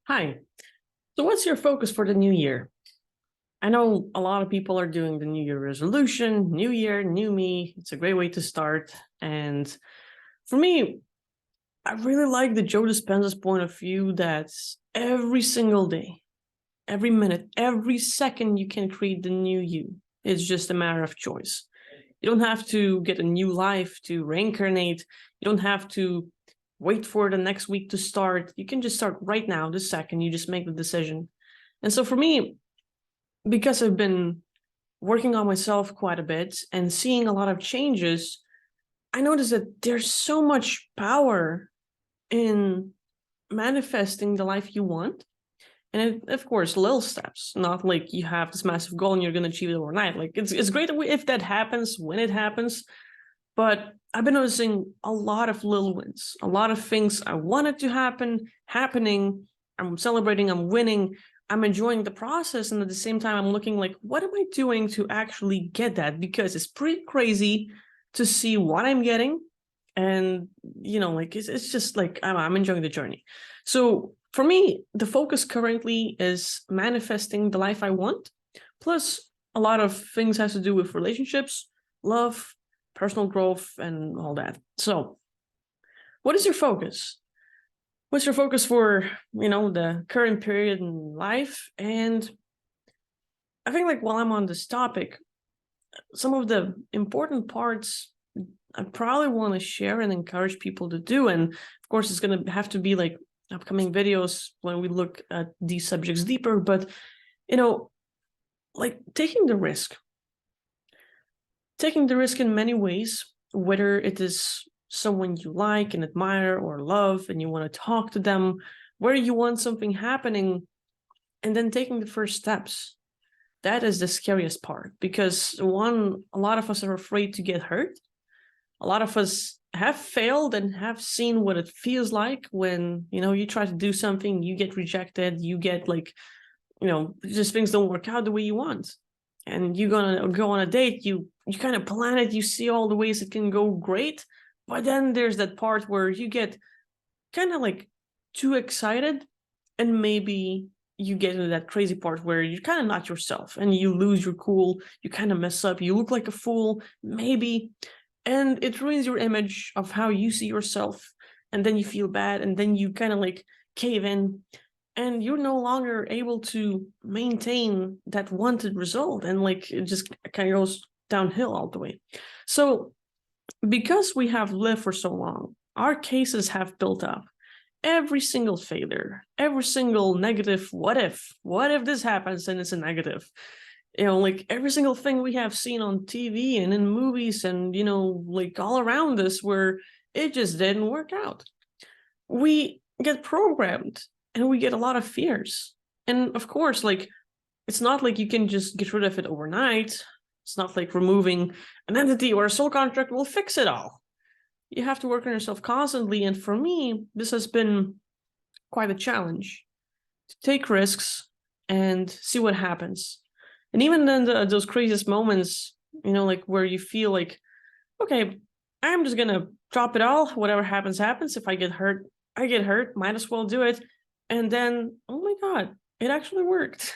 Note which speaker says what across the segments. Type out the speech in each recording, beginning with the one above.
Speaker 1: Hi. So what's your focus for the new year? I know a lot of people are doing the New Year resolution, New Year, new me. It's a great way to start. And for me, I really like the Joe Dispenza's point of view that every single day, every minute, every second you can create the new you. It's just a matter of choice. You don't have to get a new life to reincarnate. You don't have to wait for the next week to start. You can just start right now, this second. You just make the decision. And so for me, because I've been working on myself quite a bit and seeing a lot of changes, I noticed that there's so much power in manifesting the life you want. And of course, little steps, not like you have this massive goal and you're going to achieve it overnight. Like it's great if that happens, when it happens. But I've been noticing a lot of little wins, a lot of things I wanted to happen, happening. I'm celebrating, I'm winning, I'm enjoying the process. And at the same time, I'm looking like, what am I doing to actually get that? Because it's pretty crazy to see what I'm getting. And, like it's just like I'm enjoying the journey. So for me, the focus currently is manifesting the life I want. Plus, a lot of things has to do with relationships, love, personal growth, and all that. So what is your focus? What's your focus for, the current period in life? And I think like while I'm on this topic, some of the important parts I probably want to share and encourage people to do. And of course, it's going to have to be like upcoming videos when we look at these subjects deeper. But, like taking the risk in many ways, whether it is someone you like and admire or love and you want to talk to them, where you want something happening, and then taking the first steps. That is the scariest part because a lot of us are afraid to get hurt. A lot of us have failed and have seen what it feels like when, you try to do something, you get rejected, you get like, just things don't work out the way you want. And you're gonna go on a date, you kind of plan it, you see all the ways it can go great, but then there's that part where you get kind of like too excited, and maybe you get into that crazy part where you're kind of not yourself and you lose your cool, you kind of mess up, you look like a fool, maybe, and it ruins your image of how you see yourself, and then you feel bad, and then you kind of like cave in, and you're no longer able to maintain that wanted result, and like it just kind of goes downhill all the way. So because we have lived for so long, our cases have built up. Every single failure, every single negative what if this happens and it's a negative, like every single thing we have seen on TV and in movies and like all around us where it just didn't work out, we get programmed and we get a lot of fears. And of course, like, it's not like you can just get rid of it overnight. It's not like removing an entity or a soul contract will fix it all. You have to work on yourself constantly. And for me, this has been quite a challenge to take risks and see what happens. And even then, those craziest moments, like where you feel like, okay, I'm just going to drop it all. Whatever happens, happens. If I get hurt, I get hurt. Might as well do it. And then, oh my God, it actually worked.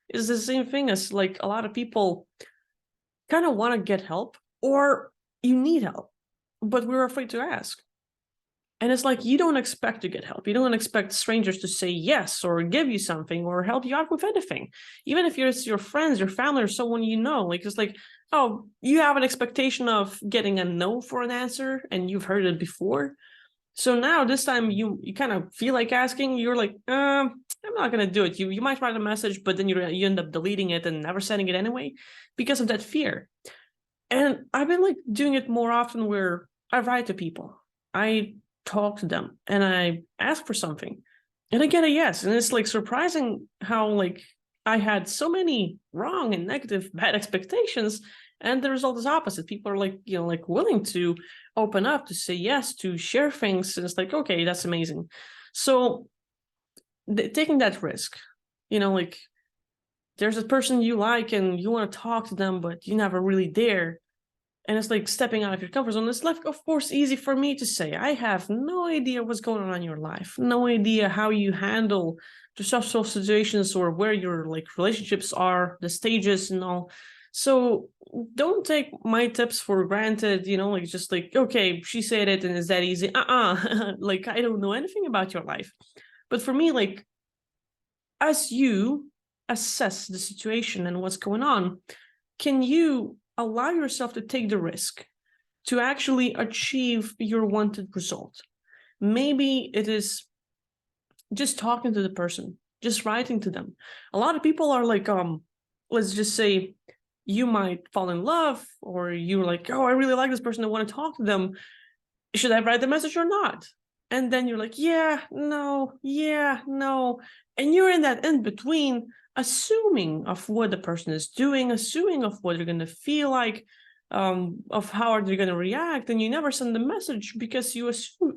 Speaker 1: It's the same thing as like a lot of people kind of want to get help, or you need help, but we're afraid to ask. And it's like, you don't expect to get help. You don't expect strangers to say yes or give you something or help you out with anything. Even if it's your friends, your family, or someone you know, like it's like, oh, you have an expectation of getting a no for an answer and you've heard it before. So now this time you kind of feel like asking, you're like, I'm not going to do it. You might write a message, but then you end up deleting it and never sending it anyway because of that fear. And I've been like doing it more often where I write to people. I talk to them and I ask for something and I get a yes. And it's like surprising how like I had so many wrong and negative bad expectations, and the result is opposite. People are like, like willing to open up, to say yes, to share things. And it's like, okay, that's amazing. So taking that risk, like there's a person you like and you want to talk to them, but you never really dare. And it's like stepping out of your comfort zone. It's like, of course, easy for me to say. I have no idea what's going on in your life, no idea how you handle the social situations or where your like relationships are, the stages and all. So don't take my tips for granted, like just like, okay, she said it and it's that easy. Like I don't know anything about your life. But for me, like, as you assess the situation and what's going on, can you allow yourself to take the risk to actually achieve your wanted result? Maybe it is just talking to the person, just writing to them. A lot of people are like, let's just say you might fall in love, or you're like, oh, I really like this person, I want to talk to them. Should I write the message or not? And then you're like, yeah, no. And you're in that in between, assuming of what the person is doing, assuming of what they're going to feel like, of how they're going to react. And you never send the message because you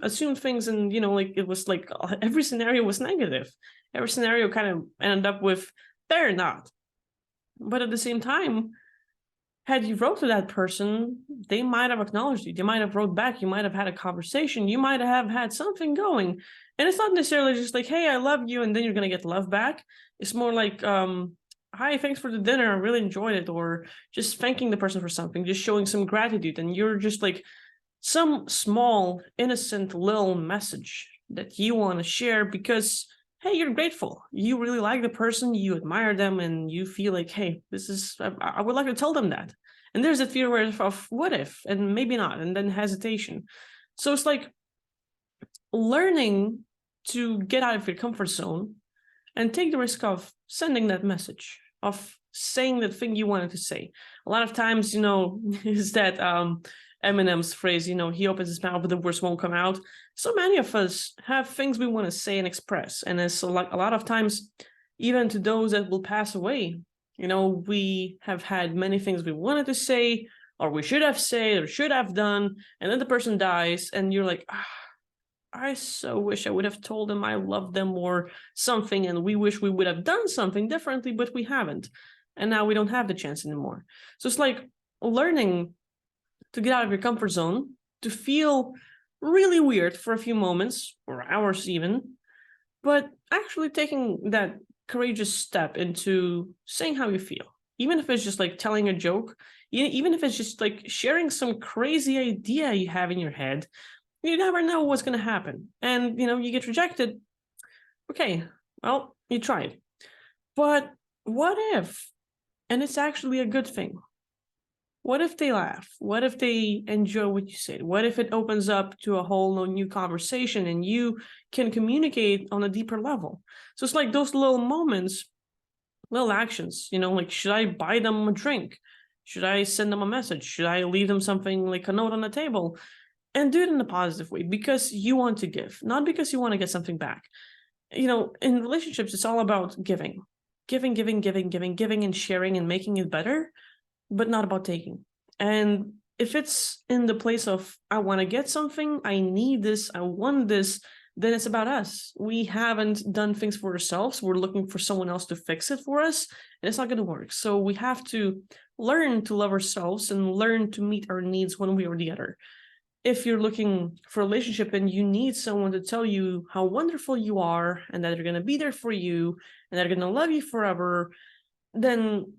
Speaker 1: assume things. And, like it was like every scenario was negative. Every scenario kind of ended up with, they're not. But at the same time, had you wrote to that person, they might have acknowledged you. They might have wrote back. You might have had a conversation. You might have had something going. And it's not necessarily just like, hey, I love you, and then you're going to get love back. It's more like, hi, thanks for the dinner. I really enjoyed it. Or just thanking the person for something, just showing some gratitude. And you're just like some small, innocent little message that you want to share because, hey, you're grateful. You really like the person, you admire them, and you feel like, hey, I would like to tell them that. And there's that fear of what if, and maybe not, and then hesitation. So it's like learning to get out of your comfort zone and take the risk of sending that message, of saying the thing you wanted to say. A lot of times, is that Eminem's phrase, he opens his mouth, but the words won't come out. So many of us have things we want to say and express. And it's like a lot of times, even to those that will pass away, we have had many things we wanted to say, or we should have said, or should have done. And then the person dies, and you're like, I so wish I would have told them I love them or something. And we wish we would have done something differently, but we haven't. And now we don't have the chance anymore. So it's like learning to get out of your comfort zone, to feel really weird for a few moments or hours even, but actually taking that courageous step into saying how you feel, even if it's just like telling a joke, even if it's just like sharing some crazy idea you have in your head. You never know what's going to happen. And, you get rejected. Okay, well, you tried. But what if, and it's actually a good thing, what if they laugh? What if they enjoy what you said? What if it opens up to a whole new conversation and you can communicate on a deeper level? So it's like those little moments, little actions, like, should I buy them a drink? Should I send them a message? Should I leave them something like a note on the table? And do it in a positive way because you want to give, not because you want to get something back. In relationships, it's all about giving, and sharing and making it better, but not about taking. And if it's in the place of, I want to get something, I need this, I want this, then it's about us. We haven't done things for ourselves. We're looking for someone else to fix it for us, and it's not going to work. So we have to learn to love ourselves and learn to meet our needs one way or the other. If you're looking for a relationship and you need someone to tell you how wonderful you are and that they're going to be there for you and they're going to love you forever, then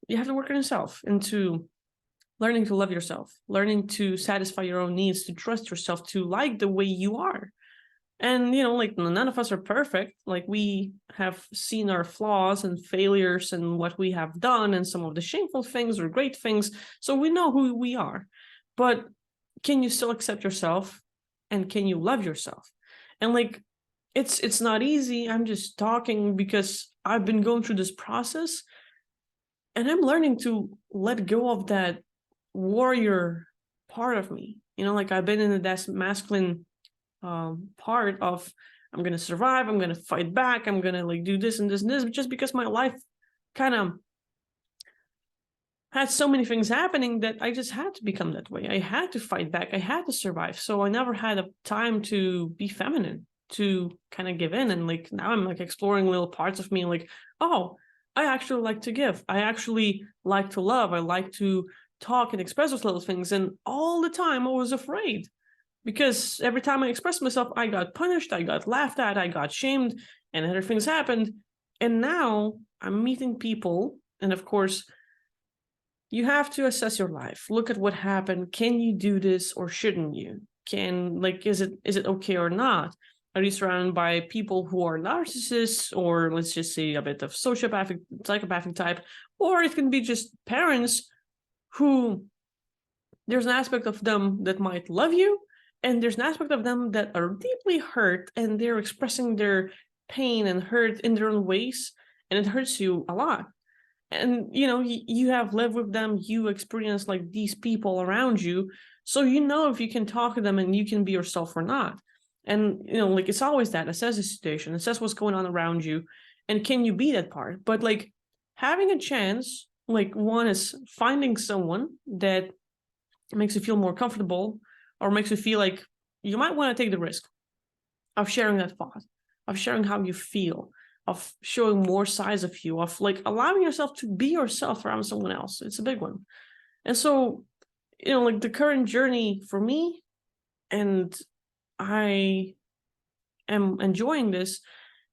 Speaker 1: you have to work on yourself, into learning to love yourself, learning to satisfy your own needs, to trust yourself, to like the way you are. And, like, none of us are perfect. Like, we have seen our flaws and failures and what we have done and some of the shameful things or great things. So we know who we are. But can you still accept yourself, and can you love yourself? And like, it's not easy. I'm just talking because I've been going through this process, and I'm learning to let go of that warrior part of me. Like, I've been in that masculine part of, I'm going to survive, I'm going to fight back, I'm going to like do this and this and this, just because my life kind of had so many things happening that I just had to become that way. I had to fight back. I had to survive. So I never had a time to be feminine, to kind of give in. And like, now I'm like exploring little parts of me, like, oh, I actually like to give. I actually like to love. I like to talk and express those little things. And all the time I was afraid, because every time I expressed myself, I got punished, I got laughed at, I got shamed, and other things happened. And now I'm meeting people, and of course, you have to assess your life. Look at what happened. Can you do this or shouldn't you? Is it okay or not? Are you surrounded by people who are narcissists, or let's just say a bit of sociopathic, psychopathic type, or it can be just parents who there's an aspect of them that might love you, and there's an aspect of them that are deeply hurt, and they're expressing their pain and hurt in their own ways, and it hurts you a lot. And you have lived with them, you experience like these people around you, so if you can talk to them and you can be yourself or not. And like, it's always that assess the situation, assess what's going on around you, and can you be that part. But like, having a chance, like, one is finding someone that makes you feel more comfortable, or makes you feel like you might want to take the risk of sharing that thought, of sharing how you feel, of showing more sides of you, of like allowing yourself to be yourself around someone else. It's a big one. And so, like, the current journey for me, and I am enjoying this,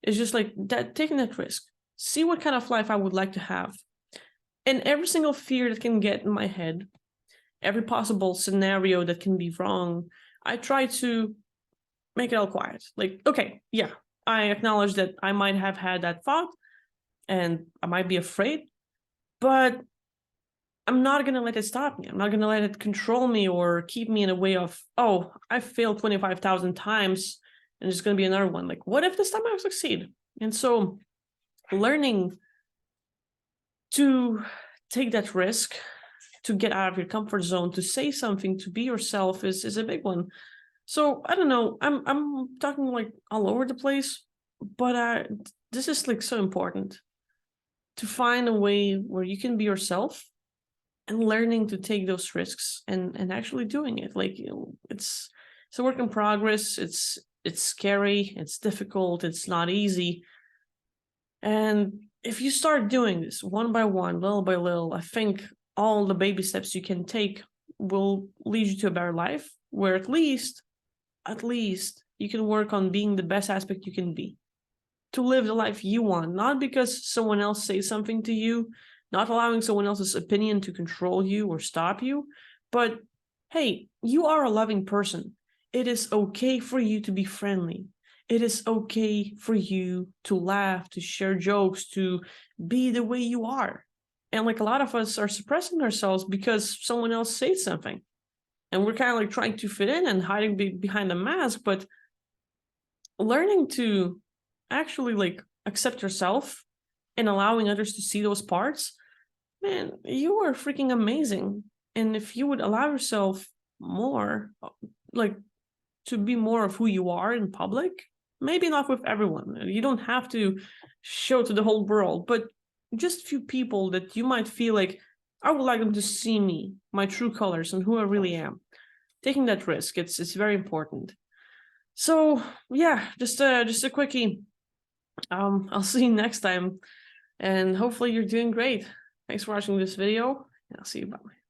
Speaker 1: is just like that, taking that risk, see what kind of life I would like to have. And every single fear that can get in my head, every possible scenario that can be wrong, I try to make it all quiet. Like, okay, yeah, I acknowledge that I might have had that thought and I might be afraid, but I'm not going to let it stop me. I'm not going to let it control me or keep me in a way of, oh, I failed 25,000 times and there's going to be another one. Like, what if this time I succeed? And so learning to take that risk, to get out of your comfort zone, to say something, to be yourself is a big one. So I don't know, I'm talking like all over the place, but this is like so important, to find a way where you can be yourself, and learning to take those risks and actually doing it. Like, it's a work in progress. It's scary, it's difficult, it's not easy. And if you start doing this one by one, little by little, I think all the baby steps you can take will lead you to a better life, where at least you can work on being the best aspect you can be, to live the life you want, not because someone else says something to you, not allowing someone else's opinion to control you or stop you, but hey, you are a loving person. It is okay for you to be friendly. It is okay for you to laugh, to share jokes, to be the way you are. And like, a lot of us are suppressing ourselves because someone else says something. And we're kind of like trying to fit in and hiding behind a mask, but learning to actually like accept yourself and allowing others to see those parts, man, you are freaking amazing. And if you would allow yourself more, like, to be more of who you are in public, maybe not with everyone, you don't have to show to the whole world, but just a few people that you might feel like, I would like them to see me, my true colors, and who I really am. Taking that risk, it's very important. So yeah, just a quickie. I'll see you next time, and hopefully you're doing great. Thanks for watching this video, and I'll see you. Bye.